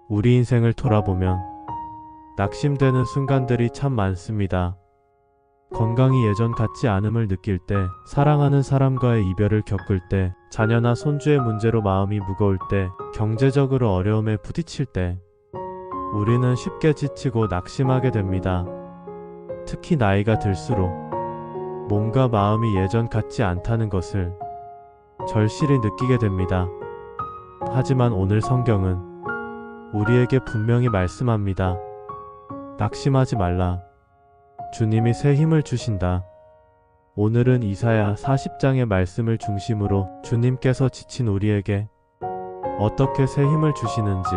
우리 인생을 돌아보면 낙심되는 순간들이 참 많습니다. 건강이 예전 같지 않음을 느낄 때, 사랑하는 사람과의 이별을 겪을 때, 자녀나 손주의 문제로 마음이 무거울 때, 경제적으로 어려움에 부딪힐 때, 우리는 쉽게 지치고 낙심하게 됩니다. 특히 나이가 들수록 몸과 마음이 예전 같지 않다는 것을 절실히 느끼게 됩니다. 하지만 오늘 성경은 우리에게 분명히 말씀합니다. 낙심하지 말라. 주님이 새 힘을 주신다. 오늘은 이사야 40장의 말씀을 중심으로 주님께서 지친 우리에게 어떻게 새 힘을 주시는지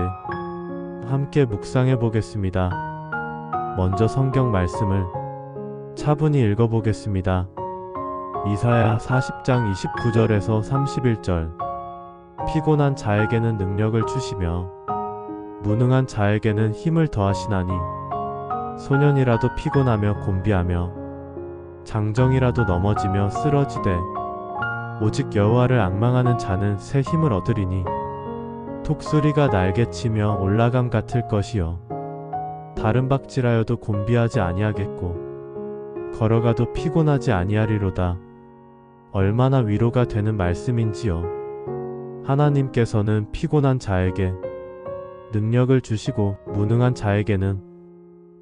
함께 묵상해 보겠습니다. 먼저 성경 말씀을 차분히 읽어보겠습니다. 이사야 40장 29절에서 31절. 피곤한 자에게는 능력을 주시며 무능한 자에게는 힘을 더하시나니 소년이라도 피곤하며 곤비하며 장정이라도 넘어지며 쓰러지되 오직 여호와를 앙망하는 자는 새 힘을 얻으리니 독수리가 날개치며 올라감 같을 것이요 다른 박질하여도 곤비하지 아니하겠고 걸어가도 피곤하지 아니하리로다. 얼마나 위로가 되는 말씀인지요. 하나님께서는 피곤한 자에게 능력을 주시고 무능한 자에게는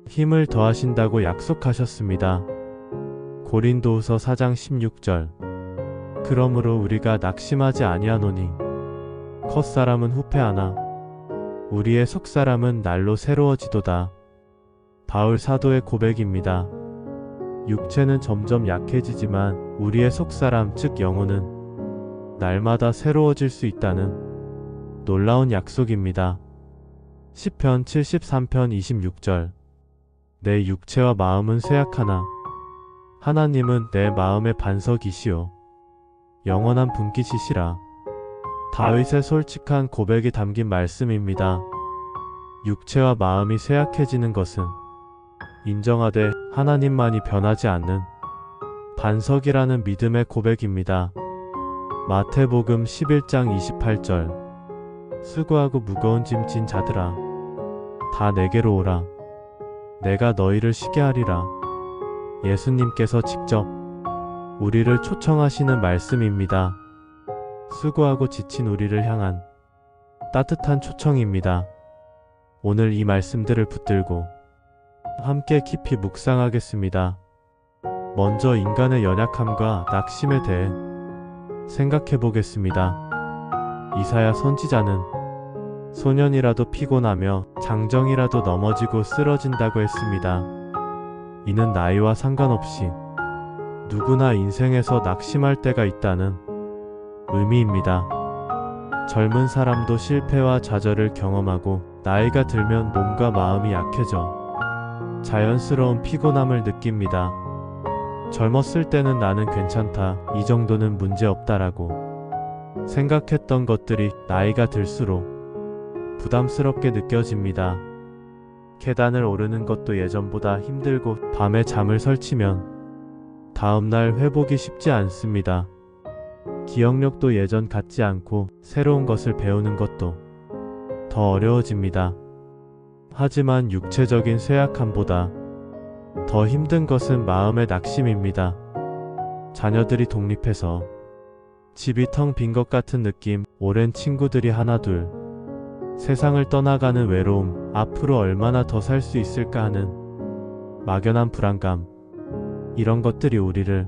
힘을 더하신다고 약속하셨습니다. 고린도후서 4장 16절. 그러므로 우리가 낙심하지 아니하노니 겉사람은 후패하나 우리의 속사람은 날로 새로워지도다. 바울 사도의 고백입니다. 육체는 점점 약해지지만 우리의 속사람 즉 영혼은 날마다 새로워질 수 있다는 놀라운 약속입니다. 시편 73편 26절. 내 육체와 마음은 쇠약하나 하나님은 내 마음의 반석이시요 영원한 분깃이시라. 다윗의 솔직한 고백이 담긴 말씀입니다. 육체와 마음이 쇠약해지는 것은 인정하되 하나님만이 변하지 않는 반석이라는 믿음의 고백입니다. 마태복음 11장 28절. 수고하고 무거운 짐 진 자들아 다 내게로 오라. 내가 너희를 쉬게 하리라. 예수님께서 직접 우리를 초청하시는 말씀입니다. 수고하고 지친 우리를 향한 따뜻한 초청입니다. 오늘 이 말씀들을 붙들고 함께 깊이 묵상하겠습니다. 먼저 인간의 연약함과 낙심에 대해 생각해 보겠습니다. 이사야 선지자는 소년이라도 피곤하며 장정이라도 넘어지고 쓰러진다고 했습니다. 이는 나이와 상관없이 누구나 인생에서 낙심할 때가 있다는 의미입니다. 젊은 사람도 실패와 좌절을 경험하고 나이가 들면 몸과 마음이 약해져 자연스러운 피곤함을 느낍니다. 젊었을 때는 나는 괜찮다, 이 정도는 문제없다라고 생각했던 것들이 나이가 들수록 부담스럽게 느껴집니다. 계단을 오르는 것도 예전보다 힘들고 밤에 잠을 설치면 다음날 회복이 쉽지 않습니다. 기억력도 예전 같지 않고 새로운 것을 배우는 것도 더 어려워집니다. 하지만 육체적인 쇠약함보다 더 힘든 것은 마음의 낙심입니다. 자녀들이 독립해서 집이 텅 빈 것 같은 느낌, 오랜 친구들이 하나둘, 세상을 떠나가는 외로움, 앞으로 얼마나 더 살 수 있을까 하는 막연한 불안감, 이런 것들이 우리를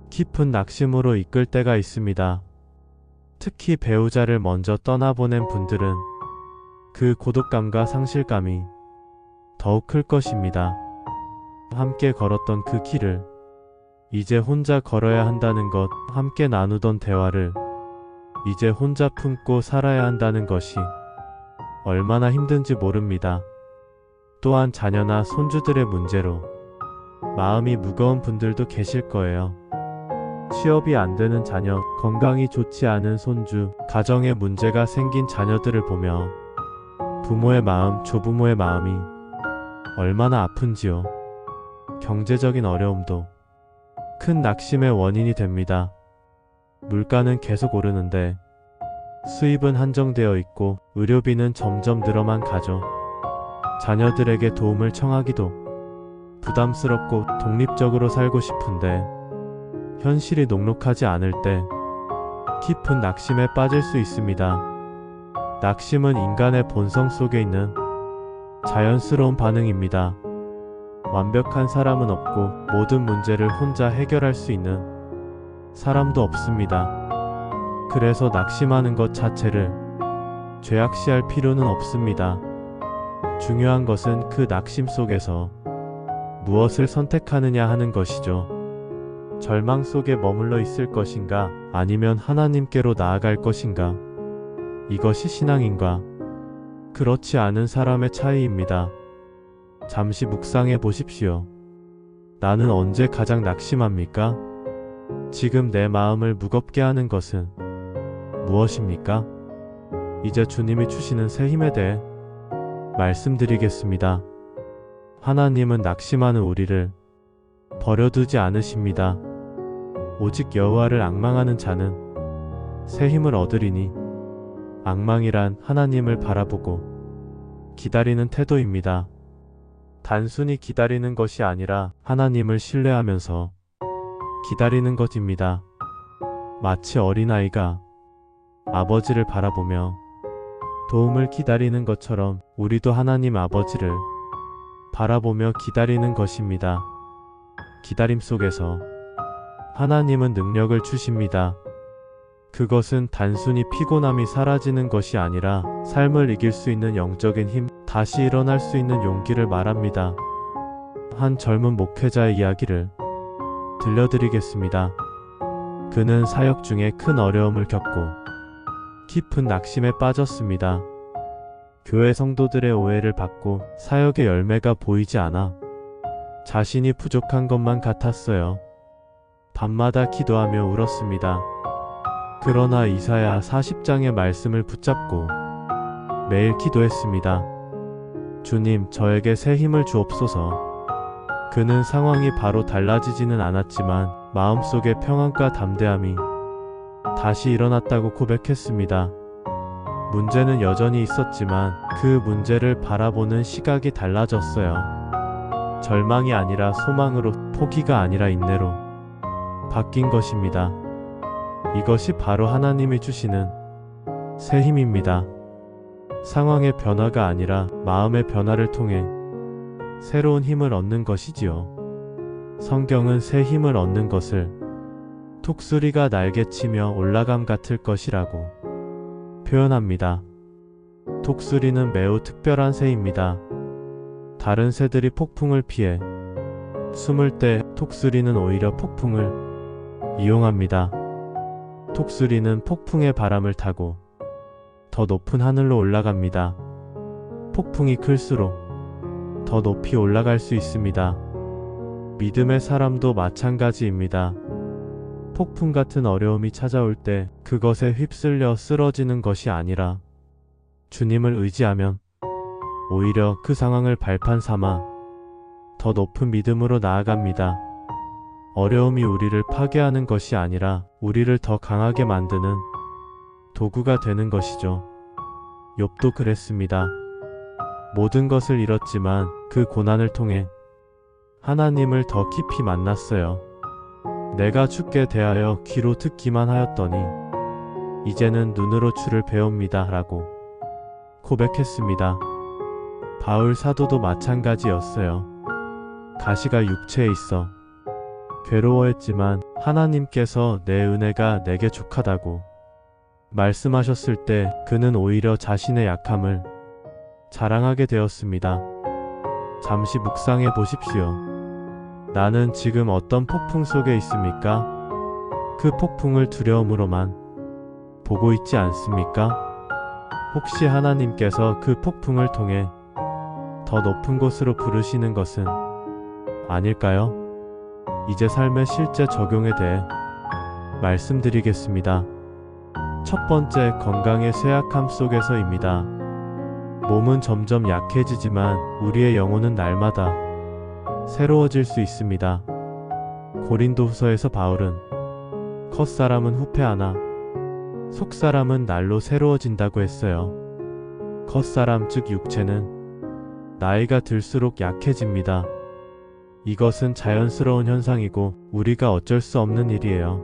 깊은 낙심으로 이끌 때가 있습니다. 특히 배우자를 먼저 떠나보낸 분들은 그 고독감과 상실감이 더욱 클 것입니다. 함께 걸었던 그 길을 이제 혼자 걸어야 한다는 것, 함께 나누던 대화를 이제 혼자 품고 살아야 한다는 것이 얼마나 힘든지 모릅니다. 또한 자녀나 손주들의 문제로 마음이 무거운 분들도 계실 거예요. 취업이 안 되는 자녀, 건강이 좋지 않은 손주, 가정에 문제가 생긴 자녀들을 보며 부모의 마음, 조부모의 마음이 얼마나 아픈지요. 경제적인 어려움도 큰 낙심의 원인이 됩니다. 물가는 계속 오르는데 수입은 한정되어 있고 의료비는 점점 늘어만 가죠. 자녀들에게 도움을 청하기도 부담스럽고 독립적으로 살고 싶은데 현실이 녹록하지 않을 때 깊은 낙심에 빠질 수 있습니다. 낙심은 인간의 본성 속에 있는 자연스러운 반응입니다. 완벽한 사람은 없고 모든 문제를 혼자 해결할 수 있는 사람도 없습니다. 그래서 낙심하는 것 자체를 죄악시할 필요는 없습니다. 중요한 것은 그 낙심 속에서 무엇을 선택하느냐 하는 것이죠. 절망 속에 머물러 있을 것인가, 아니면 하나님께로 나아갈 것인가. 이것이 신앙인가, 그렇지 않은 사람의 차이입니다. 잠시 묵상해 보십시오. 나는 언제 가장 낙심합니까? 지금 내 마음을 무겁게 하는 것은 무엇입니까? 이제 주님이 주시는 새 힘에 대해 말씀드리겠습니다. 하나님은 낙심하는 우리를 버려두지 않으십니다. 오직 여호와를 앙망하는 자는 새 힘을 얻으리니, 앙망이란 하나님을 바라보고 기다리는 태도입니다. 단순히 기다리는 것이 아니라 하나님을 신뢰하면서 기다리는 것입니다. 마치 어린아이가 아버지를 바라보며 도움을 기다리는 것처럼 우리도 하나님 아버지를 바라보며 기다리는 것입니다. 기다림 속에서 하나님은 능력을 주십니다. 그것은 단순히 피곤함이 사라지는 것이 아니라 삶을 이길 수 있는 영적인 힘, 다시 일어날 수 있는 용기를 말합니다. 한 젊은 목회자의 이야기를 들려드리겠습니다. 그는 사역 중에 큰 어려움을 겪고 깊은 낙심에 빠졌습니다. 교회 성도들의 오해를 받고 사역의 열매가 보이지 않아 자신이 부족한 것만 같았어요. 밤마다 기도하며 울었습니다. 그러나 이사야 40장의 말씀을 붙잡고 매일 기도했습니다. 주님, 저에게 새 힘을 주옵소서. 그는 상황이 바로 달라지지는 않았지만 마음속의 평안과 담대함이 다시 일어났다고 고백했습니다. 문제는 여전히 있었지만 그 문제를 바라보는 시각이 달라졌어요. 절망이 아니라 소망으로, 포기가 아니라 인내로 바뀐 것입니다. 이것이 바로 하나님이 주시는 새 힘입니다. 상황의 변화가 아니라 마음의 변화를 통해 새로운 힘을 얻는 것이지요. 성경은 새 힘을 얻는 것을 독수리가 날개치며 올라감 같을 것이라고 표현합니다. 독수리는 매우 특별한 새입니다. 다른 새들이 폭풍을 피해 숨을 때 독수리는 오히려 폭풍을 이용합니다. 독수리는 폭풍의 바람을 타고 더 높은 하늘로 올라갑니다. 폭풍이 클수록 더 높이 올라갈 수 있습니다. 믿음의 사람도 마찬가지입니다. 폭풍 같은 어려움이 찾아올 때 그것에 휩쓸려 쓰러지는 것이 아니라 주님을 의지하면 오히려 그 상황을 발판 삼아 더 높은 믿음으로 나아갑니다. 어려움이 우리를 파괴하는 것이 아니라 우리를 더 강하게 만드는 도구가 되는 것이죠. 욥도 그랬습니다. 모든 것을 잃었지만 그 고난을 통해 하나님을 더 깊이 만났어요. 내가 주께 대하여 귀로 듣기만 하였더니 이제는 눈으로 주를 배웁니다 라고 고백했습니다. 바울 사도도 마찬가지였어요. 가시가 육체에 있어 괴로워했지만 하나님께서 내 은혜가 내게 족하다고 말씀하셨을 때 그는 오히려 자신의 약함을 자랑하게 되었습니다. 잠시 묵상해 보십시오. 나는 지금 어떤 폭풍 속에 있습니까? 그 폭풍을 두려움으로만 보고 있지 않습니까? 혹시 하나님께서 그 폭풍을 통해 더 높은 곳으로 부르시는 것은 아닐까요? 이제 삶의 실제 적용에 대해 말씀드리겠습니다. 첫 번째, 건강의 쇠약함 속에서입니다. 몸은 점점 약해지지만 우리의 영혼은 날마다 새로워질 수 있습니다. 고린도후서에서 바울은 겉사람은 후패하나 속사람은 날로 새로워진다고 했어요. 겉사람 즉 육체는 나이가 들수록 약해집니다. 이것은 자연스러운 현상이고 우리가 어쩔 수 없는 일이에요.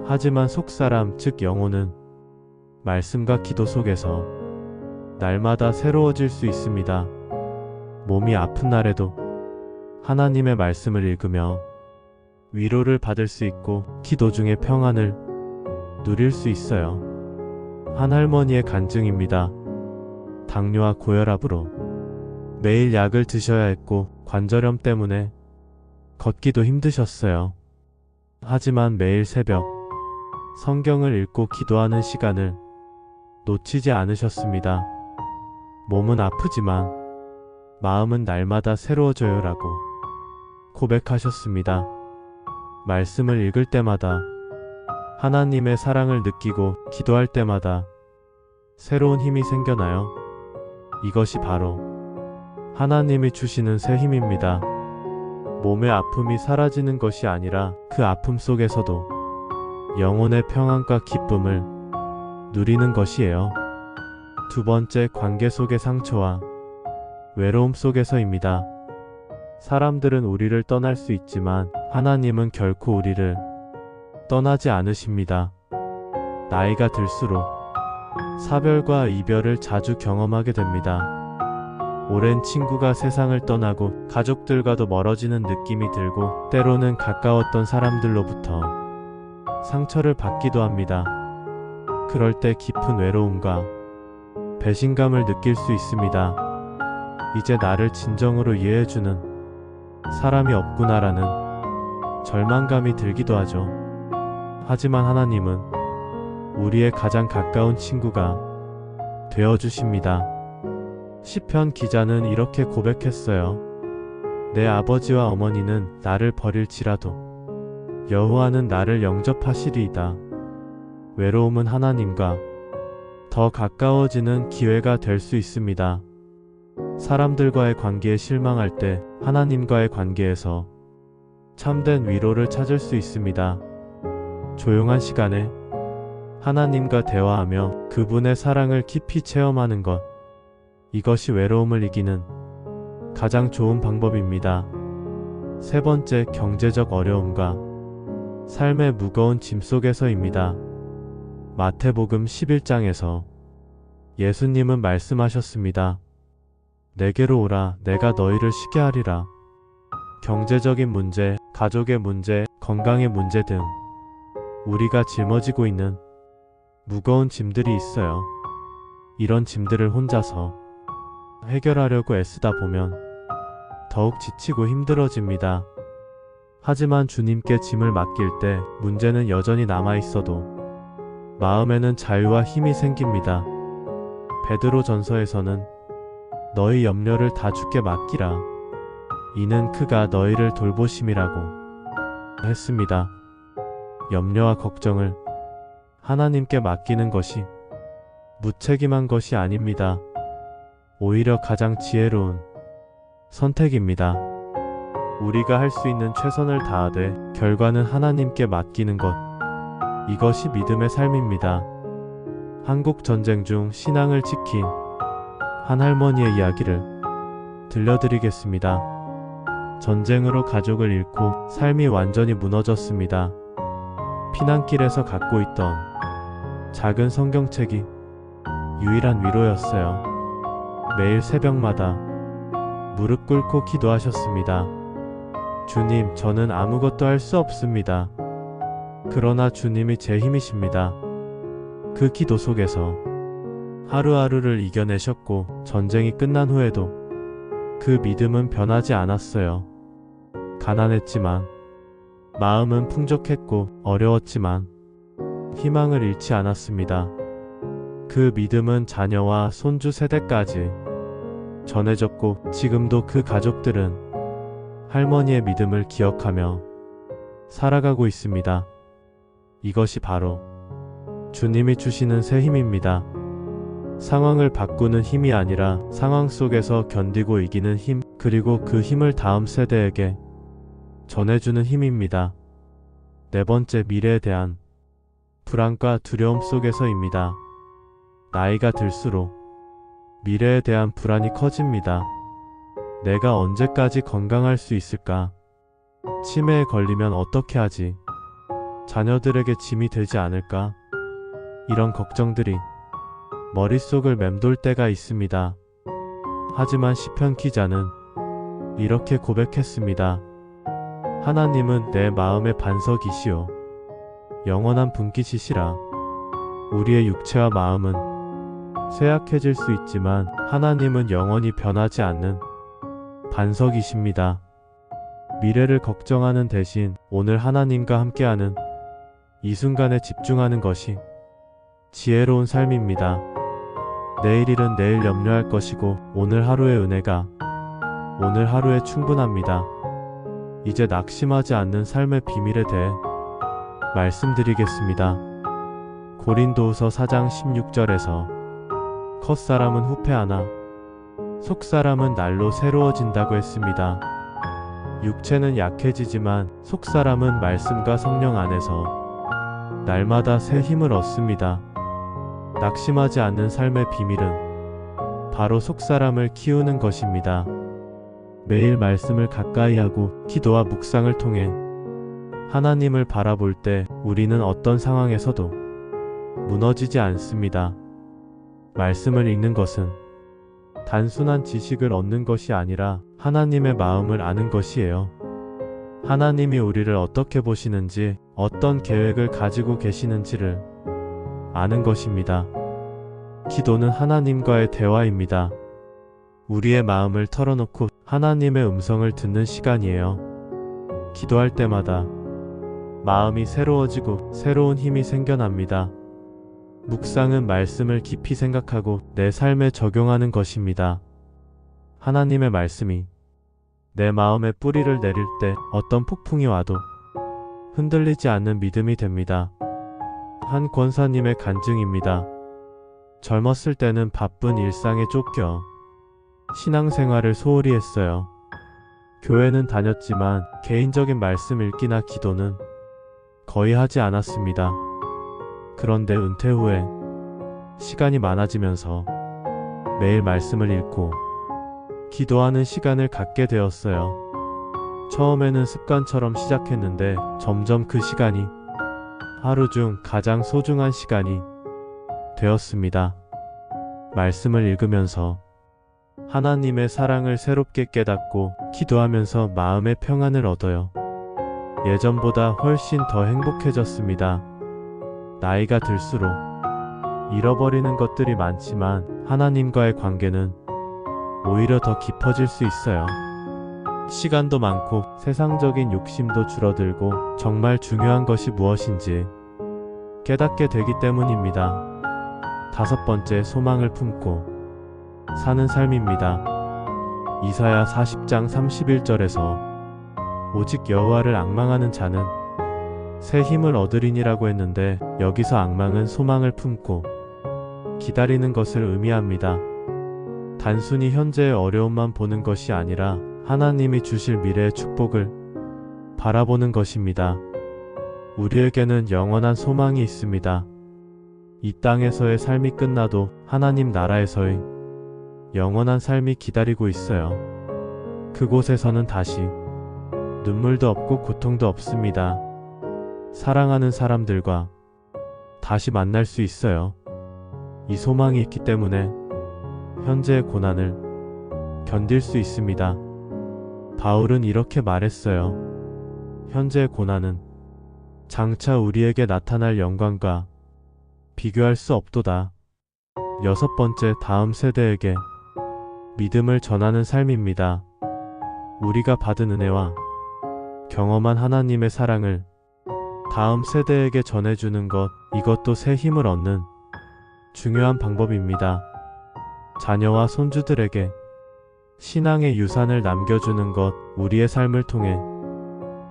하지만 속사람 즉 영혼은 말씀과 기도 속에서 날마다 새로워질 수 있습니다. 몸이 아픈 날에도 하나님의 말씀을 읽으며 위로를 받을 수 있고 기도 중에 평안을 누릴 수 있어요. 한 할머니의 간증입니다. 당뇨와 고혈압으로 매일 약을 드셔야 했고 관절염 때문에 걷기도 힘드셨어요. 하지만 매일 새벽 성경을 읽고 기도하는 시간을 놓치지 않으셨습니다. 몸은 아프지만 마음은 날마다 새로워져요라고 고백하셨습니다. 말씀을 읽을 때마다 하나님의 사랑을 느끼고 기도할 때마다 새로운 힘이 생겨나요. 이것이 바로 하나님이 주시는 새 힘입니다. 몸의 아픔이 사라지는 것이 아니라 그 아픔 속에서도 영혼의 평안과 기쁨을 누리는 것이에요. 두 번째, 관계 속의 상처와 외로움 속에서입니다. 사람들은 우리를 떠날 수 있지만 하나님은 결코 우리를 떠나지 않으십니다. 나이가 들수록 사별과 이별을 자주 경험하게 됩니다. 오랜 친구가 세상을 떠나고 가족들과도 멀어지는 느낌이 들고 때로는 가까웠던 사람들로부터 상처를 받기도 합니다. 그럴 때 깊은 외로움과 배신감을 느낄 수 있습니다. 이제 나를 진정으로 이해해주는 사람이 없구나라는 절망감이 들기도 하죠. 하지만 하나님은 우리의 가장 가까운 친구가 되어주십니다. 시편 기자는 이렇게 고백했어요. 내 아버지와 어머니는 나를 버릴지라도 여호와는 나를 영접하시리이다. 외로움은 하나님과 더 가까워지는 기회가 될 수 있습니다. 사람들과의 관계에 실망할 때 하나님과의 관계에서 참된 위로를 찾을 수 있습니다. 조용한 시간에 하나님과 대화하며 그분의 사랑을 깊이 체험하는 것, 이것이 외로움을 이기는 가장 좋은 방법입니다. 세 번째, 경제적 어려움과 삶의 무거운 짐 속에서입니다. 마태복음 11장에서 예수님은 말씀하셨습니다. 내게로 오라, 내가 너희를 쉬게 하리라. 경제적인 문제, 가족의 문제, 건강의 문제 등 우리가 짊어지고 있는 무거운 짐들이 있어요. 이런 짐들을 혼자서 해결하려고 애쓰다 보면 더욱 지치고 힘들어집니다. 하지만 주님께 짐을 맡길 때 문제는 여전히 남아 있어도 마음에는 자유와 힘이 생깁니다. 베드로 전서에서는 너희 염려를 다 주께 맡기라. 이는 그가 너희를 돌보심이라고 했습니다. 염려와 걱정을 하나님께 맡기는 것이 무책임한 것이 아닙니다. 오히려 가장 지혜로운 선택입니다. 우리가 할 수 있는 최선을 다하되 결과는 하나님께 맡기는 것, 이것이 믿음의 삶입니다. 한국 전쟁 중 신앙을 지킨 한 할머니의 이야기를 들려드리겠습니다. 전쟁으로 가족을 잃고 삶이 완전히 무너졌습니다. 피난길에서 갖고 있던 작은 성경책이 유일한 위로였어요. 매일 새벽마다 무릎 꿇고 기도하셨습니다. 주님, 저는 아무것도 할 수 없습니다. 그러나 주님이 제 힘이십니다. 그 기도 속에서 하루하루를 이겨내셨고 전쟁이 끝난 후에도 그 믿음은 변하지 않았어요. 가난했지만 마음은 풍족했고 어려웠지만 희망을 잃지 않았습니다. 그 믿음은 자녀와 손주 세대까지 전해졌고 지금도 그 가족들은 할머니의 믿음을 기억하며 살아가고 있습니다. 이것이 바로 주님이 주시는 새 힘입니다. 상황을 바꾸는 힘이 아니라 상황 속에서 견디고 이기는 힘, 그리고 그 힘을 다음 세대에게 전해주는 힘입니다. 네 번째, 미래에 대한 불안과 두려움 속에서입니다. 나이가 들수록 미래에 대한 불안이 커집니다. 내가 언제까지 건강할 수 있을까? 치매에 걸리면 어떻게 하지? 자녀들에게 짐이 되지 않을까? 이런 걱정들이 머릿속을 맴돌 때가 있습니다. 하지만 시편 기자는 이렇게 고백했습니다. 하나님은 내 마음의 반석이시요 영원한 분깃이시라. 우리의 육체와 마음은 쇠약해질 수 있지만 하나님은 영원히 변하지 않는 반석이십니다. 미래를 걱정하는 대신 오늘 하나님과 함께하는 이 순간에 집중하는 것이 지혜로운 삶입니다. 내일 일은 내일 염려할 것이고 오늘 하루의 은혜가 오늘 하루에 충분합니다. 이제 낙심하지 않는 삶의 비밀에 대해 말씀드리겠습니다. 고린도후서 4장 16절에서 겉사람은 후패하나 속사람은 날로 새로워진다고 했습니다. 육체는 약해지지만 속사람은 말씀과 성령 안에서 날마다 새 힘을 얻습니다. 낙심하지 않는 삶의 비밀은 바로 속사람을 키우는 것입니다. 매일 말씀을 가까이 하고 기도와 묵상을 통해 하나님을 바라볼 때 우리는 어떤 상황에서도 무너지지 않습니다. 말씀을 읽는 것은 단순한 지식을 얻는 것이 아니라 하나님의 마음을 아는 것이에요. 하나님이 우리를 어떻게 보시는지, 어떤 계획을 가지고 계시는지를 아는 것입니다. 기도는 하나님과의 대화입니다. 우리의 마음을 털어놓고 하나님의 음성을 듣는 시간이에요. 기도할 때마다 마음이 새로워지고 새로운 힘이 생겨납니다. 묵상은 말씀을 깊이 생각하고 내 삶에 적용하는 것입니다. 하나님의 말씀이 내 마음에 뿌리를 내릴 때 어떤 폭풍이 와도 흔들리지 않는 믿음이 됩니다. 한 권사님의 간증입니다. 젊었을 때는 바쁜 일상에 쫓겨 신앙생활을 소홀히 했어요. 교회는 다녔지만 개인적인 말씀 읽기나 기도는 거의 하지 않았습니다. 그런데 은퇴 후에 시간이 많아지면서 매일 말씀을 읽고 기도하는 시간을 갖게 되었어요. 처음에는 습관처럼 시작했는데 점점 그 시간이 하루 중 가장 소중한 시간이 되었습니다. 말씀을 읽으면서 하나님의 사랑을 새롭게 깨닫고 기도하면서 마음의 평안을 얻어요. 예전보다 훨씬 더 행복해졌습니다. 나이가 들수록 잃어버리는 것들이 많지만 하나님과의 관계는 오히려 더 깊어질 수 있어요. 시간도 많고 세상적인 욕심도 줄어들고 정말 중요한 것이 무엇인지 깨닫게 되기 때문입니다. 5번째, 소망을 품고 사는 삶입니다. 이사야 40장 31절에서 오직 여호와를 앙망하는 자는 새 힘을 얻으리니라고 했는데 여기서 앙망은 소망을 품고 기다리는 것을 의미합니다. 단순히 현재의 어려움만 보는 것이 아니라 하나님이 주실 미래의 축복을 바라보는 것입니다. 우리에게는 영원한 소망이 있습니다. 이 땅에서의 삶이 끝나도 하나님 나라에서의 영원한 삶이 기다리고 있어요. 그곳에서는 다시 눈물도 없고 고통도 없습니다. 사랑하는 사람들과 다시 만날 수 있어요. 이 소망이 있기 때문에 현재의 고난을 견딜 수 있습니다. 바울은 이렇게 말했어요. 현재의 고난은 장차 우리에게 나타날 영광과 비교할 수 없도다. 6번째, 다음 세대에게 믿음을 전하는 삶입니다. 우리가 받은 은혜와 경험한 하나님의 사랑을 다음 세대에게 전해주는 것, 이것도 새 힘을 얻는 중요한 방법입니다. 자녀와 손주들에게 신앙의 유산을 남겨주는 것, 우리의 삶을 통해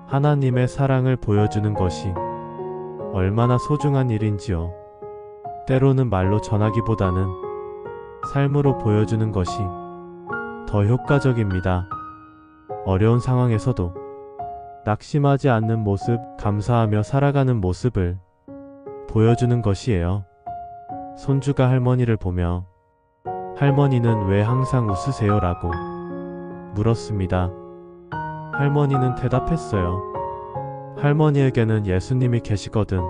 하나님의 사랑을 보여주는 것이 얼마나 소중한 일인지요. 때로는 말로 전하기보다는 삶으로 보여주는 것이 더 효과적입니다. 어려운 상황에서도 낙심하지 않는 모습, 감사하며 살아가는 모습을 보여주는 것이에요. 손주가 할머니를 보며 할머니는 왜 항상 웃으세요? 라고 물었습니다. 할머니는 대답했어요. 할머니에게는 예수님이 계시거든.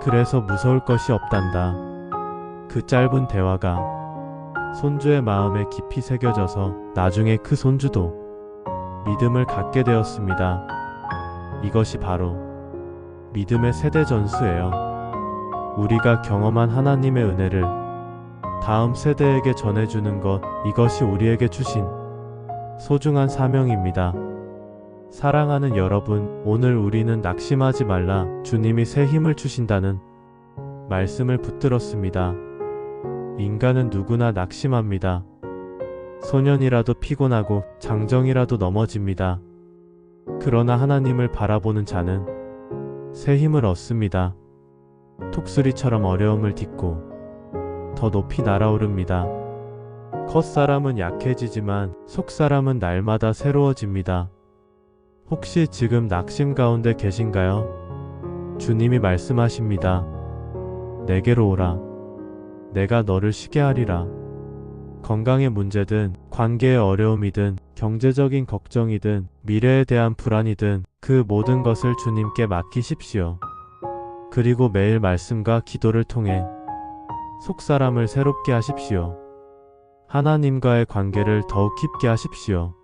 그래서 무서울 것이 없단다. 그 짧은 대화가 손주의 마음에 깊이 새겨져서 나중에 그 손주도 믿음을 갖게 되었습니다. 이것이 바로 믿음의 세대 전수예요. 우리가 경험한 하나님의 은혜를 다음 세대에게 전해주는 것, 이것이 우리에게 주신 소중한 사명입니다. 사랑하는 여러분, 오늘 우리는 낙심하지 말라, 주님이 새 힘을 주신다는 말씀을 붙들었습니다. 인간은 누구나 낙심합니다. 소년이라도 피곤하고 장정이라도 넘어집니다. 그러나 하나님을 바라보는 자는 새 힘을 얻습니다. 톡수리처럼 어려움을 딛고 더 높이 날아오릅니다. 겉사람은 약해지지만 속사람은 날마다 새로워집니다. 혹시 지금 낙심 가운데 계신가요? 주님이 말씀하십니다. 내게로 오라. 내가 너를 쉬게 하리라. 건강의 문제든 관계의 어려움이든 경제적인 걱정이든 미래에 대한 불안이든 그 모든 것을 주님께 맡기십시오. 그리고 매일 말씀과 기도를 통해 속사람을 새롭게 하십시오. 하나님과의 관계를 더욱 깊게 하십시오.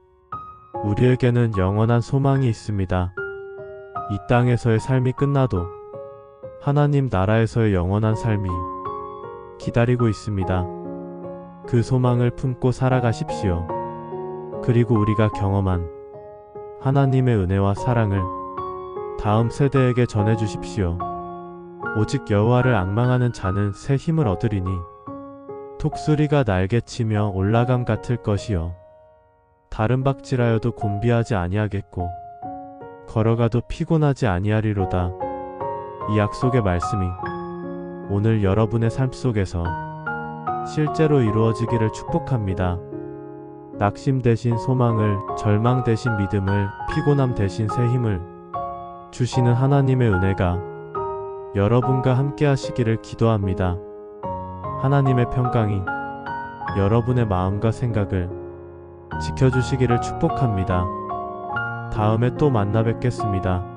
우리에게는 영원한 소망이 있습니다. 이 땅에서의 삶이 끝나도 하나님 나라에서의 영원한 삶이 기다리고 있습니다. 그 소망을 품고 살아가십시오. 그리고 우리가 경험한 하나님의 은혜와 사랑을 다음 세대에게 전해주십시오. 오직 여호와를 앙망하는 자는 새 힘을 얻으리니 독수리가 날개치며 올라감 같을 것이요 다른 박질하여도 곤비하지 아니하겠고 걸어가도 피곤하지 아니하리로다. 이 약속의 말씀이 오늘 여러분의 삶 속에서 실제로 이루어지기를 축복합니다. 낙심 대신 소망을, 절망 대신 믿음을, 피곤함 대신 새 힘을 주시는 하나님의 은혜가 여러분과 함께 하시기를 기도합니다. 하나님의 평강이 여러분의 마음과 생각을 지켜주시기를 축복합니다. 다음에 또 만나 뵙겠습니다.